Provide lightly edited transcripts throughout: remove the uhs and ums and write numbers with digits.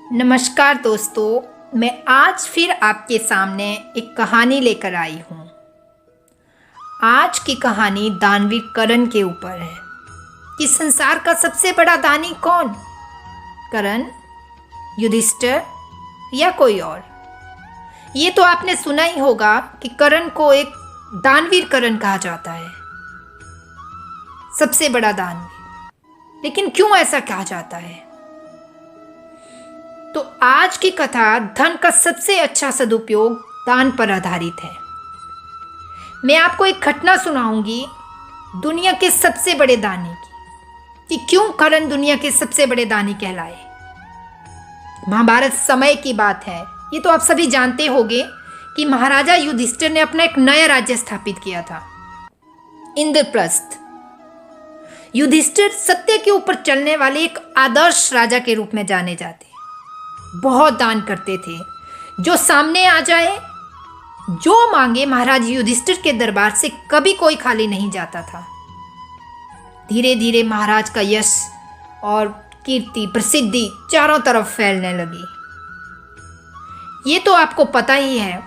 नमस्कार दोस्तों, मैं आज फिर आपके सामने एक कहानी लेकर आई हूँ। आज की कहानी दानवीर करण के ऊपर है कि संसार का सबसे बड़ा दानी कौन, करण, युधिष्ठिर या कोई और। ये तो आपने सुना ही होगा कि करण को एक दानवीर करण कहा जाता है, सबसे बड़ा दानवीर। लेकिन क्यों ऐसा कहा जाता है? तो आज की कथा धन का सबसे अच्छा सदुपयोग दान पर आधारित है। मैं आपको एक घटना सुनाऊंगी दुनिया के सबसे बड़े दानी की, कि क्यों करण दुनिया के सबसे बड़े दानी कहलाए। महाभारत समय की बात है। ये तो आप सभी जानते होंगे कि महाराजा युधिष्ठिर ने अपना एक नया राज्य स्थापित किया था, इंद्रप्रस्थ। युधिष्ठिर सत्य के ऊपर चलने वाले एक आदर्श राजा के रूप में जाने जाते, बहुत दान करते थे। जो सामने आ जाए, जो मांगे, महाराज युधिष्ठिर के दरबार से कभी कोई खाली नहीं जाता था। धीरे धीरे महाराज का यश और कीर्ति, प्रसिद्धि चारों तरफ फैलने लगी। ये तो आपको पता ही है,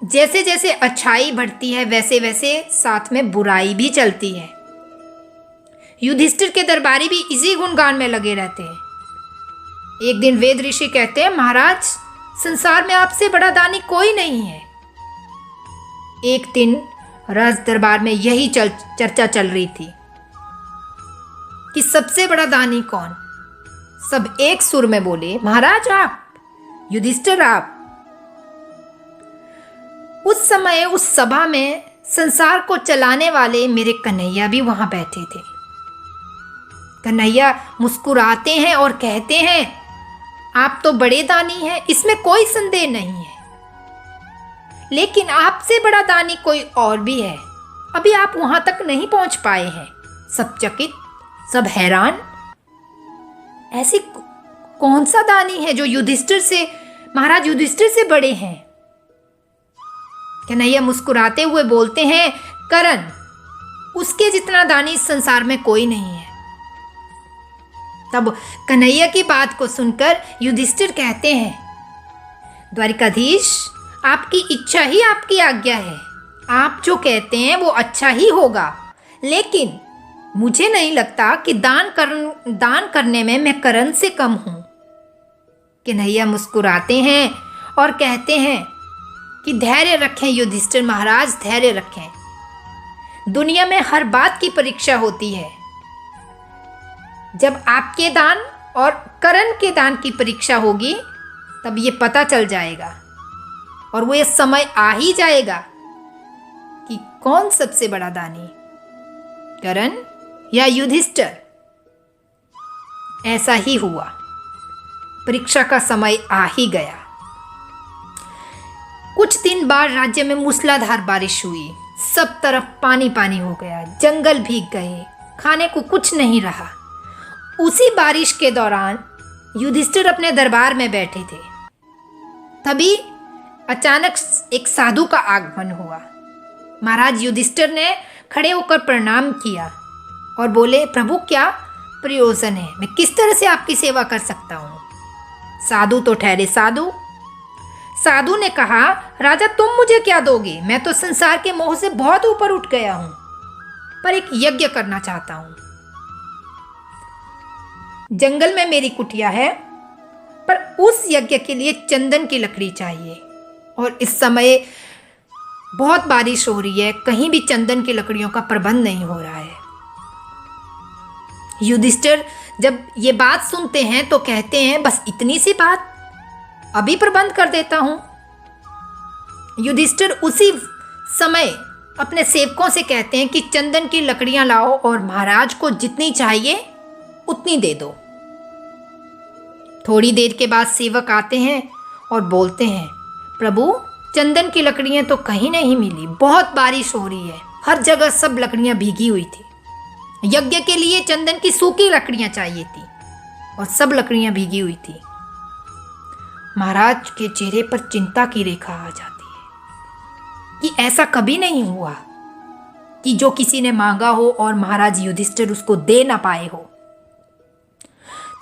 जैसे जैसे अच्छाई बढ़ती है वैसे वैसे साथ में बुराई भी चलती है। युधिष्ठिर के दरबारी भी इसी गुणगान में लगे रहते हैं। एक दिन वेद ऋषि कहते हैं, महाराज, संसार में आपसे बड़ा दानी कोई नहीं है। एक दिन राज दरबार में यही चर्चा चल रही थी कि सबसे बड़ा दानी कौन। सब एक सुर में बोले, महाराज आप, युधिष्ठिर आप। उस समय उस सभा में संसार को चलाने वाले मेरे कन्हैया भी वहां बैठे थे। कन्हैया मुस्कुराते हैं और कहते हैं, आप तो बड़े दानी हैं, इसमें कोई संदेह नहीं है, लेकिन आपसे बड़ा दानी कोई और भी है। अभी आप वहां तक नहीं पहुंच पाए हैं। सब चकित, सब हैरान। ऐसी कौन सा दानी है जो महाराज युधिष्ठिर से बड़े हैं? कन्हैया मुस्कुराते हुए बोलते हैं, करण, उसके जितना दानी इस संसार में कोई नहीं है। तब कन्हैया की बात को सुनकर युधिष्ठिर कहते हैं, द्वारिकाधीश, आपकी इच्छा ही आपकी आज्ञा है। आप जो कहते हैं वो अच्छा ही होगा, लेकिन मुझे नहीं लगता कि दान करने में मैं करण से कम हूं। कन्हैया मुस्कुराते हैं और कहते हैं कि धैर्य रखें युधिष्ठिर महाराज, धैर्य रखें। दुनिया में हर बात की परीक्षा होती है। जब आपके दान और करण के दान की परीक्षा होगी, तब ये पता चल जाएगा, और वो ये समय आ ही जाएगा कि कौन सबसे बड़ा दानी, करण या युधिष्ठिर। ऐसा ही हुआ। परीक्षा का समय आ ही गया। कुछ दिन बाद राज्य में मूसलाधार बारिश हुई। सब तरफ पानी पानी हो गया, जंगल भीग गए, खाने को कुछ नहीं रहा। उसी बारिश के दौरान युधिष्ठिर अपने दरबार में बैठे थे। तभी अचानक एक साधु का आगमन हुआ। महाराज युधिष्ठिर ने खड़े होकर प्रणाम किया और बोले, प्रभु, क्या प्रयोजन है? मैं किस तरह से आपकी सेवा कर सकता हूँ? साधु तो ठहरे साधु। साधु ने कहा, राजा, तुम मुझे क्या दोगे? मैं तो संसार के मोह से बहुत ऊपर उठ गया हूँ, पर एक यज्ञ करना चाहता हूँ। जंगल में मेरी कुटिया है, पर उस यज्ञ के लिए चंदन की लकड़ी चाहिए, और इस समय बहुत बारिश हो रही है, कहीं भी चंदन की लकड़ियों का प्रबंध नहीं हो रहा है। युधिष्ठिर जब ये बात सुनते हैं तो कहते हैं, बस इतनी सी बात, अभी प्रबंध कर देता हूं। युधिष्ठिर उसी समय अपने सेवकों से कहते हैं कि चंदन की लकड़ियां लाओ और महाराज को जितनी चाहिए उतनी दे दो। थोड़ी देर के बाद सेवक आते हैं और बोलते हैं, प्रभु, चंदन की लकड़ियां तो कहीं नहीं मिली, बहुत बारिश हो रही है, हर जगह सब लकड़ियां भीगी हुई थी। यज्ञ के लिए चंदन की सूखी लकड़ियां चाहिए थी और सब लकड़ियां भीगी हुई थी। महाराज के चेहरे पर चिंता की रेखा आ जाती है कि ऐसा कभी नहीं हुआ कि जो किसी ने मांगा हो और महाराज युधिष्ठिर उसको दे ना पाए हो।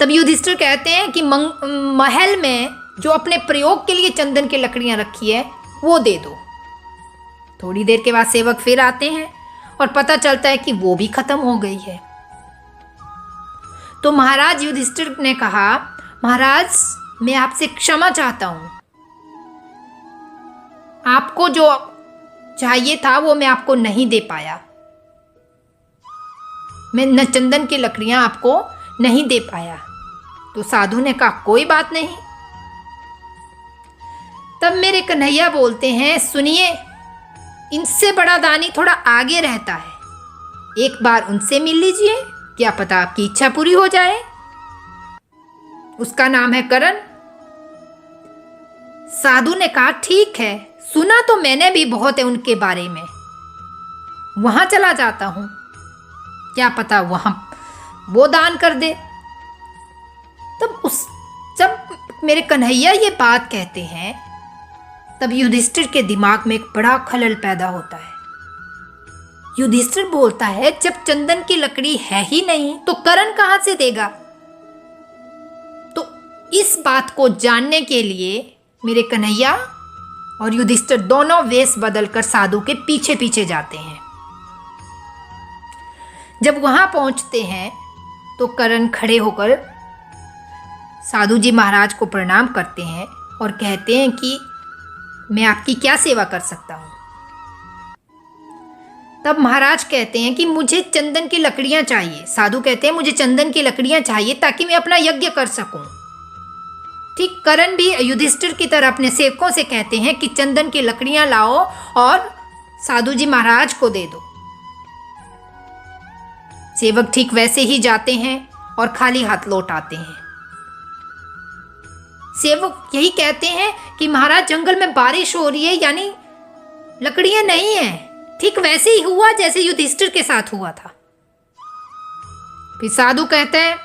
तब युधिष्ठिर कहते हैं कि महल में जो अपने प्रयोग के लिए चंदन की लकड़ियां रखी है वो दे दो। थोड़ी देर के बाद सेवक फिर आते हैं और पता चलता है कि वो भी खत्म हो गई है। तो महाराज युधिष्ठिर ने कहा, महाराज मैं आपसे क्षमा चाहता हूं, आपको जो चाहिए था वो मैं आपको नहीं दे पाया, मैं न चंदन की लकड़ियां आपको नहीं दे पाया। तो साधु ने कहा कोई बात नहीं। तब मेरे कन्हैया बोलते हैं, सुनिए, इनसे बड़ा दानी थोड़ा आगे रहता है, एक बार उनसे मिल लीजिए, क्या पता आपकी इच्छा पूरी हो जाए। उसका नाम है करण। साधु ने कहा ठीक है, सुना तो मैंने भी बहुत है उनके बारे में, वहां चला जाता हूं, क्या पता वहां वो दान कर दे। जब मेरे कन्हैया ये बात कहते हैं तब युधिष्ठिर के दिमाग में एक बड़ा खलल पैदा होता है। युधिष्ठिर बोलता है, जब चंदन की लकड़ी है ही नहीं तो करण कहां से देगा। तो इस बात को जानने के लिए मेरे कन्हैया और युधिष्ठिर दोनों वेश बदलकर साधु के पीछे पीछे जाते हैं। जब वहां पहुंचते हैं तो करण खड़े होकर साधु जी महाराज को प्रणाम करते हैं और कहते हैं कि मैं आपकी क्या सेवा कर सकता हूं। तब महाराज कहते हैं कि मुझे चंदन की लकड़ियां चाहिए। साधु कहते हैं मुझे चंदन की लकड़ियां चाहिए ताकि मैं अपना यज्ञ कर सकूं। ठीक करण भी युधिष्ठिर की तरह अपने सेवकों से कहते हैं कि चंदन की लकड़ियां लाओ और साधु जी महाराज को दे दो। सेवक ठीक वैसे ही जाते हैं और खाली हाथ लौट आते हैं। सेवक यही कहते हैं कि महाराज जंगल में बारिश हो रही है, यानी लकड़ियां नहीं हैं। ठीक वैसे ही हुआ जैसे युधिष्ठिर के साथ हुआ था। फिर साधु कहते हैं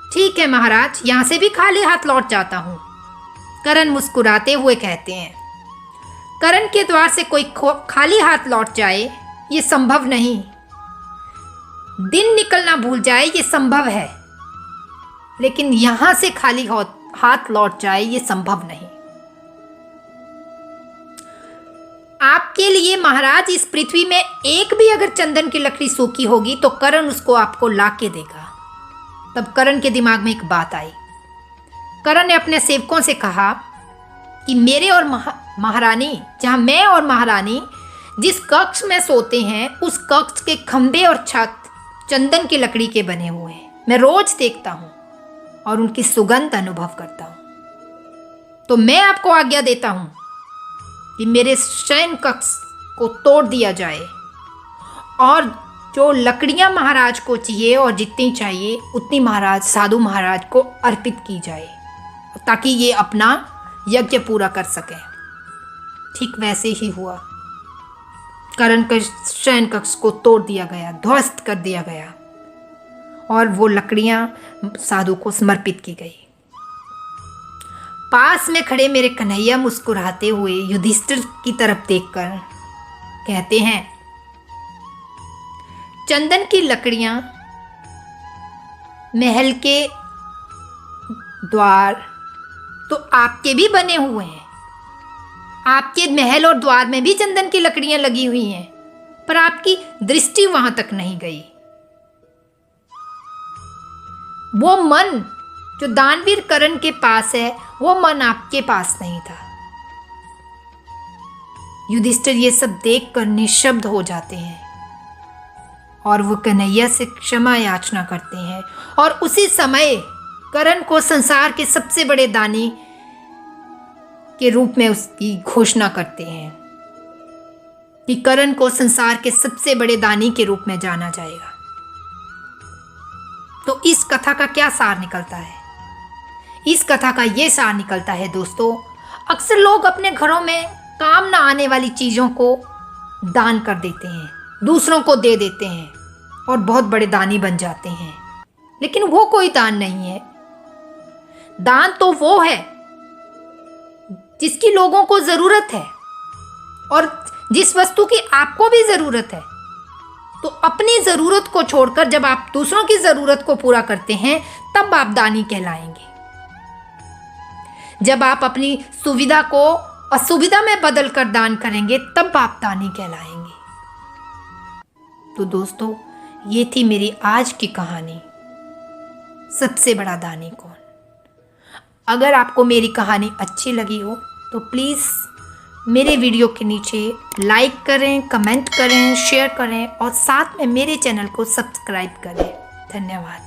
ठीक है महाराज, यहां से भी खाली हाथ लौट जाता हूं। करण मुस्कुराते हुए कहते हैं, करण के द्वार से कोई खाली हाथ लौट जाए ये संभव नहीं, दिन निकलना भूल जाए ये संभव है, लेकिन यहां से खाली हाथ लौट जाए ये संभव नहीं। आपके लिए महाराज इस पृथ्वी में एक भी अगर चंदन की लकड़ी सूखी होगी तो करण उसको आपको ला के देगा। तब करण के दिमाग में एक बात आई। करण ने अपने सेवकों से कहा कि मेरे और महारानी, जहां मैं और महारानी जिस कक्ष में सोते हैं उस कक्ष के खंभे और छत चंदन की लकड़ी के बने हुए हैं। मैं रोज देखता हूं और उनकी सुगंध अनुभव करता हूं। तो मैं आपको आज्ञा देता हूं कि मेरे शयन कक्ष को तोड़ दिया जाए और जो लकड़ियां महाराज को चाहिए और जितनी चाहिए उतनी महाराज साधु महाराज को अर्पित की जाए ताकि ये अपना यज्ञ पूरा कर सके। ठीक वैसे ही हुआ। करण के शयन कक्ष को तोड़ दिया गया, ध्वस्त कर दिया गया और वो लकड़ियां साधु को समर्पित की गई। पास में खड़े मेरे कन्हैया मुस्कुराते हुए युधिष्ठिर की तरफ देखकर कहते हैं, चंदन की लकड़ियां महल के द्वार तो आपके भी बने हुए हैं, आपके महल और द्वार में भी चंदन की लकड़ियां लगी हुई हैं, पर आपकी दृष्टि वहां तक नहीं गई। वो मन जो दानवीर करण के पास है वो मन आपके पास नहीं था। युधिष्ठिर ये सब देखकर निशब्द हो जाते हैं और वो कन्हैया से क्षमा याचना करते हैं और उसी समय करण को संसार के सबसे बड़े दानी के रूप में उसकी घोषणा करते हैं कि करण को संसार के सबसे बड़े दानी के रूप में जाना जाएगा। तो इस कथा का क्या सार निकलता है? इस कथा का ये सार निकलता है दोस्तों, अक्सर लोग अपने घरों में काम ना आने वाली चीज़ों को दान कर देते हैं, दूसरों को दे देते हैं और बहुत बड़े दानी बन जाते हैं, लेकिन वो कोई दान नहीं है। दान तो वो है जिसकी लोगों को ज़रूरत है और जिस वस्तु की आपको भी ज़रूरत है। तो अपनी ज़रूरत को छोड़कर जब आप दूसरों की ज़रूरत को पूरा करते हैं तब आप दानी कहलाएंगे। जब आप अपनी सुविधा को असुविधा में बदल कर दान करेंगे तब आप दानी कहलाएंगे। तो दोस्तों, ये थी मेरी आज की कहानी, सबसे बड़ा दानी कौन। अगर आपको मेरी कहानी अच्छी लगी हो तो प्लीज़ मेरे वीडियो के नीचे लाइक करें, कमेंट करें, शेयर करें और साथ में मेरे चैनल को सब्सक्राइब करें। धन्यवाद।